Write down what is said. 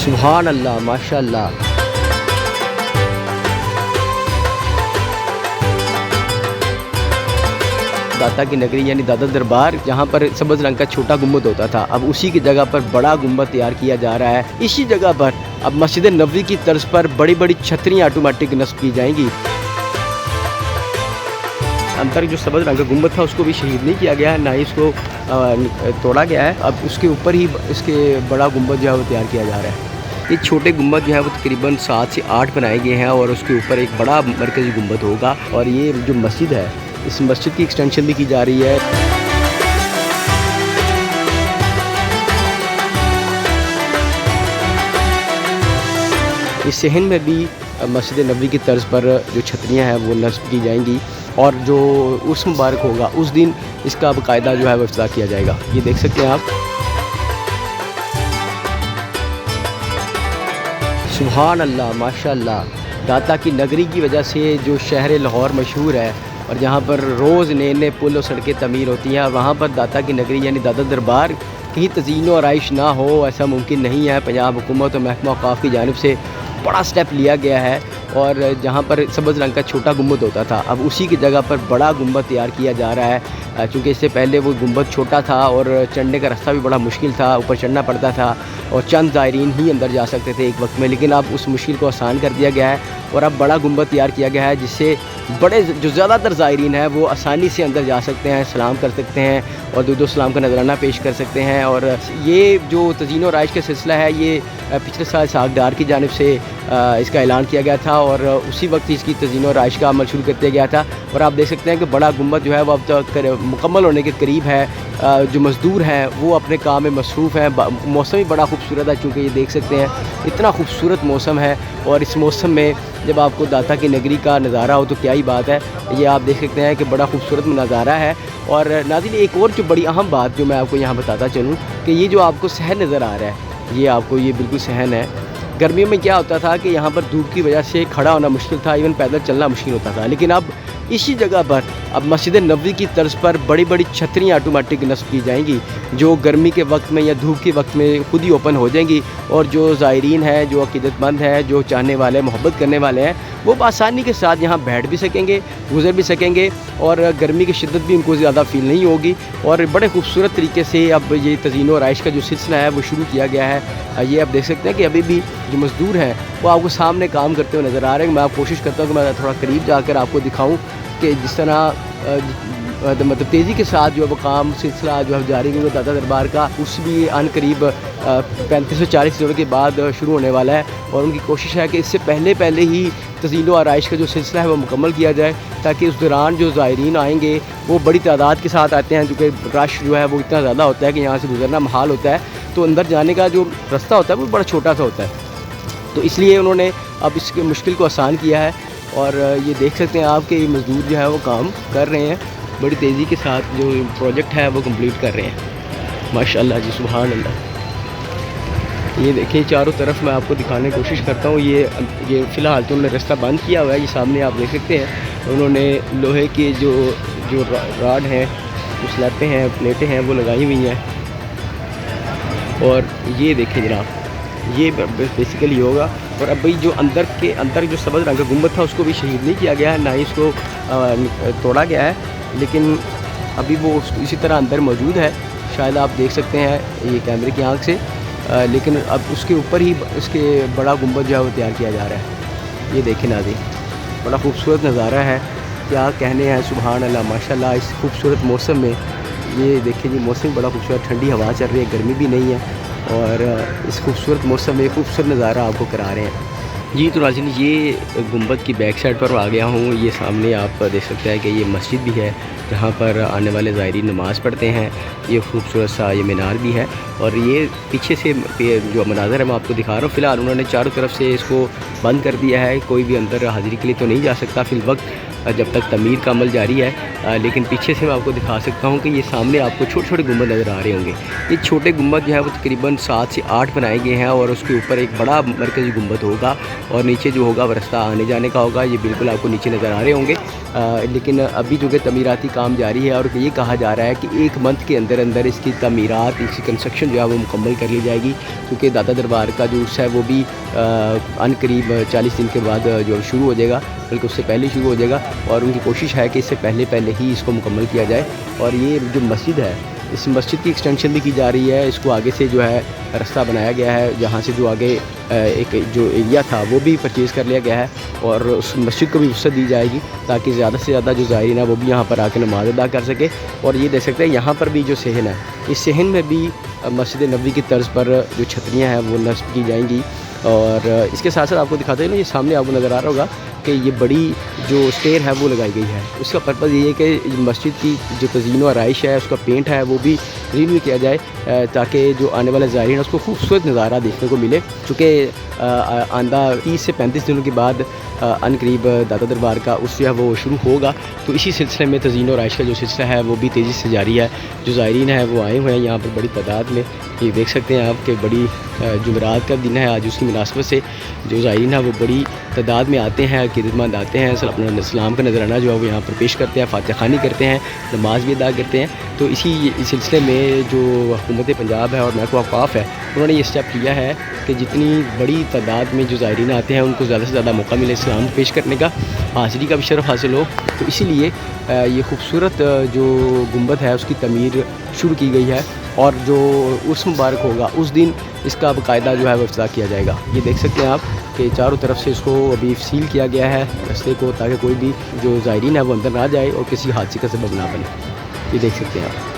सुभान अल्लाह, माशाअल्लाह। दाता की नगरी यानी दादा दरबार, जहाँ पर सब्ज़ रंग का छोटा गुम्बद होता था, अब उसी की जगह पर बड़ा गुम्बद तैयार किया जा रहा है। इसी जगह पर अब मस्जिद नबवी की तर्ज पर बड़ी बड़ी छतरियाँ ऑटोमेटिक नस्ब की जाएंगी। अंदर जो सब्ज़ रंग का गुम्बद था उसको भी शहीद नहीं किया गया है, ना ही इसको तोड़ा गया है। अब उसके ऊपर ही इसके बड़ा गुम्बद जो है वो तैयार किया जा रहा है। ये छोटे गुम्बद जो है वो तकरीबन 7 से 8 बनाए गए हैं और उसके ऊपर एक बड़ा मरकज़ी गुम्बद होगा। और ये जो मस्जिद है, इस मस्जिद की एक्सटेंशन भी की जा रही है। इस सहन में भी मस्जिद नबवी की तर्ज पर जो छतरियाँ हैं वो नस्ब की जाएंगी और जो उर्स मुबारक होगा उस दिन इसका बाकायदा जो है वो इफ्तिताह किया जाएगा। ये देख सकते हैं आप। सुभान अल्लाह, माशाअल्लाह। दाता की नगरी की वजह से जो शहर लाहौर मशहूर है और जहाँ पर रोज़ नए नए पुल और सड़कें तमीर होती हैं, वहाँ पर दाता की नगरी यानी दादा दरबार कहीं तज़ीन और आइश ना हो ऐसा मुमकिन नहीं है। पंजाब हुकूमत और महकमा औक़ाफ़ की जानिब से बड़ा स्टेप लिया गया है और जहाँ पर सब्ज़ रंग का छोटा गुम्बद होता था, अब उसी की जगह पर बड़ा गुम्बद तैयार किया जा रहा है। चूँकि इससे पहले वो गुम्बद छोटा था और चढ़ने का रास्ता भी बड़ा मुश्किल था, ऊपर चढ़ना पड़ता था और चंद ज़ायरीन ही अंदर जा सकते थे एक वक्त में। लेकिन अब उस मुश्किल को आसान कर दिया गया है और अब बड़ा गुम्बद तैयार किया गया है जिससे बड़े जो ज़्यादातर ज़ायरीन हैं वो आसानी से अंदर जा सकते हैं, सलाम कर सकते हैं और दो सलाम का नजराना पेश कर सकते हैं। और ये जो तज़ीन और आइश का सिलसिला है ये पिछले साल साग डार की जानिब से इसका ऐलान किया गया था और उसी वक्त इसकी तज़ीन और आइश का अमल शुरू कर दिया गया था। और आप देख सकते हैं कि बड़ा गुम्बद जो है वो अब तक मुकम्मल होने के करीब है। जो मज़दूर हैं वो अपने काम में मसरूफ़ हैं। मौसम भी बड़ा खूबसूरत है, चूँकि ये देख सकते हैं इतना खूबसूरत मौसम है और इस मौसम में जब आपको दाता की नगरी का नज़ारा हो तो क्या ही बात है। ये आप देख सकते हैं कि बड़ा खूबसूरत नज़ारा है। और नाज़रीन, एक और जो बड़ी अहम बात जो मैं आपको यहाँ बताता चलूँ कि ये जो आपको सहन नज़र आ रहा है, ये आपको ये बिल्कुल सहन है। गर्मियों में क्या होता था कि यहाँ पर धूप की वजह से खड़ा होना मुश्किल था, इवन पैदल चलना मुश्किल होता था। लेकिन अब इसी जगह पर अब मस्जिद नबवी की तर्ज पर बड़ी बड़ी छतरियाँ ऑटोमेटिक नस्ब की जाएंगी जो गर्मी के वक्त में या धूप के वक्त में खुद ही ओपन हो जाएंगी। और जो ज़ायरीन हैं, जो अक़ीदतमंद हैं, जो चाहने वाले, मोहब्बत करने वाले हैं, वो आसानी के साथ यहाँ बैठ भी सकेंगे, गुज़र भी सकेंगे और गर्मी की शिद्दत भी उनको ज़्यादा फ़ील नहीं होगी। और बड़े खूबसूरत तरीके से अब ये तज़ीन और आइश का जो सिलसिला है वो शुरू किया गया है। ये आप देख सकते हैं कि अभी भी जो मज़दूर हैं वो आपको सामने काम करते हुए नज़र आ रहे हैं। मैं कोशिश करता हूँ कि मैं थोड़ा करीब जाकर आपको दिखाऊँ कि जिस तरह मतलब तेज़ी के साथ जो है वो काम सिलसिला जो है जारी है दादा दरबार का, उस भी अनकरीब 35 से 40 दिनों के बाद शुरू होने वाला है। और उनकी कोशिश है कि इससे पहले ही तज़ीन और आइश का जो सिलसिला है वो मुकम्मल किया जाए ताकि उस दौरान जो ज़ायरीन आएंगे वो बड़ी तादाद के साथ आते हैं, क्योंकि रश जो है वो इतना ज़्यादा होता है कि यहाँ से गुजरना महाल होता है। तो अंदर जाने का जो रास्ता होता है वो बड़ा छोटा सा होता है, तो इसलिए उन्होंने अब इसके मुश्किल को आसान किया है। और ये देख सकते हैं आप कि मज़दूर जो है वो काम कर रहे हैं, बड़ी तेज़ी के साथ जो प्रोजेक्ट है वो कंप्लीट कर रहे हैं। माशाअल्लाह जी, सुभान अल्लाह। ये देखें चारों तरफ मैं आपको दिखाने की कोशिश करता हूँ। ये फ़िलहाल तो उन्होंने रास्ता बंद किया हुआ है। ये सामने आप देख सकते हैं उन्होंने लोहे के जो राड हैं, जो स्लैपें हैं, प्लेटें हैं वो लगाई हुई हैं। और ये देखें जनाब, ये बेसिकली होगा। और अब भाई जो अंदर जो सब्ज़ रंग का गुम्बद था उसको भी शहीद नहीं किया गया है, ना ही इसको तोड़ा गया है, लेकिन अभी वो इसी तरह अंदर मौजूद है। शायद आप देख सकते हैं ये कैमरे की आंख से, लेकिन अब उसके ऊपर ही इसके बड़ा गुम्बद जो है वो तैयार किया जा रहा है। ये देखें नाज़रीन, बड़ा खूबसूरत नज़ारा है, क्या कहने हैं। सुभान अल्लाह, माशाअल्लाह। इस खूबसूरत मौसम में ये देखें जी, मौसम बड़ा खूबसूरत, ठंडी हवा चल रही है, गर्मी भी नहीं है और इस खूबसूरत मौसम में खूबसूरत नज़ारा आपको करा रहे हैं जी। तो नाज़रीन, ये गुंबद की बैक साइड पर आ गया हूँ। ये सामने आप देख सकते हैं कि ये मस्जिद भी है जहाँ पर आने वाले ज़ायरीन नमाज़ पढ़ते हैं। ये खूबसूरत सा ये मीनार भी है और ये पीछे से जो मनाज़र है मैं आपको दिखा रहा हूँ। फ़िलहाल उन्होंने चारों तरफ से इसको बंद कर दिया है, कोई भी अंदर हाज़िरी के लिए तो नहीं जा सकता फ़िल वक्त जब तक तमीर का अमल जारी है। लेकिन पीछे से मैं आपको दिखा सकता हूँ कि ये सामने आपको छोटे छोटे गुंबद नज़र आ रहे होंगे। ये छोटे गुंबद जो है वो तकरीबन 7 से 8 बनाए गए हैं और उसके ऊपर एक बड़ा मरकज़ी गुंबद होगा और नीचे जो होगा वो रास्ता आने जाने का होगा। ये बिल्कुल आपको नीचे नज़र आ रहे होंगे। लेकिन अभी जो कि तमीराती کام جاری ہے اور یہ کہا جا رہا ہے کہ 1 منتھ کے اندر اندر اس کی تعمیرات، اس کی کنسٹرکشن جو ہے وہ مکمل کر لی جائے گی، کیونکہ داتا دربار کا جو عرصہ ہے وہ بھی عن قریب 40 دن کے بعد جو شروع ہو جائے گا، بلکہ اس سے پہلے شروع ہو جائے گا، اور ان کی کوشش ہے کہ اس سے پہلے ہی اس کو مکمل کیا جائے۔ اور یہ جو مسجد ہے، اس مسجد کی ایکسٹینشن بھی کی جا رہی ہے، اس کو آگے سے جو ہے راستہ بنایا گیا ہے، جہاں سے جو آگے ایک جو ایریا تھا وہ بھی پرچیز کر لیا گیا ہے، اور اس مسجد کو بھی وسعت دی جائے گی تاکہ زیادہ سے زیادہ جو زائرین ہیں وہ بھی یہاں پر آ کے نماز ادا کر سکے۔ اور یہ دیکھ سکتے ہیں یہاں پر بھی جو صحن ہے، اس صحن میں بھی مسجد نبوی کی طرز پر جو چھتریاں ہیں وہ نصب کی جائیں گی۔ اور اس کے ساتھ ساتھ آپ کو دکھاتے ہیں نا، یہ سامنے آپ کو نظر آ رہا ہوگا کہ یہ بڑی جو اسٹیر ہے وہ لگائی گئی ہے۔ اس کا پرپز یہ ہے کہ مسجد کی جو تزئین و آرائش ہے، اس کا پینٹ ہے، وہ بھی رینیو کیا جائے تاکہ جو آنے والے زائرین ہیں اس کو خوبصورت نظارہ دیکھنے کو ملے، چونکہ آئندہ 30 سے 35 دنوں کے بعد عن قریب داتا دربار کا اس جو ہے وہ شروع ہوگا، تو اسی سلسلے میں تزئین و آرائش کا جو سلسلہ ہے وہ بھی تیزی سے جاری ہے۔ جو زائرین ہیں وہ آئے ہوئے ہیں یہاں پر بڑی تعداد میں، یہ دیکھ سکتے ہیں آپ کہ بڑی جمعرات کا دن ہے آج، اس کی مناسبت سے جو زائرین ہیں وہ بڑی تعداد میں آتے ہیں، عقیدت مند آتے ہیں، اپنا اسلام کا نذرانہ جو ہے وہ یہاں پر پیش کرتے ہیں، فاتحہ خوانی کرتے ہیں، نماز بھی ادا کرتے ہیں۔ تو اسی سلسلے میں جو حکومت پنجاب ہے اور محکمہ اوقاف ہے، انہوں نے یہ اسٹیپ کیا ہے کہ جتنی بڑی تعداد میں جو زائرین آتے ہیں ان کو زیادہ سے زیادہ موقع ملے اسلام پیش کرنے کا، حاضری کا بھی شرف حاصل ہو، تو اسی لیے یہ خوبصورت جو گنبد ہے اس کی تعمیر شروع کی گئی ہے، اور جو عرس مبارک ہوگا اس دن اس کا باقاعدہ جو ہے وہ افتتاح کیا جائے گا۔ یہ دیکھ سکتے ہیں آپ کہ چاروں طرف سے اس کو ابھی سیل کیا گیا ہے راستے کو، تاکہ کوئی بھی جو زائرین ہے وہ اندر نہ جائے اور کسی حادثے کا سبب نہ بنے۔ یہ دیکھ سکتے ہیں آپ۔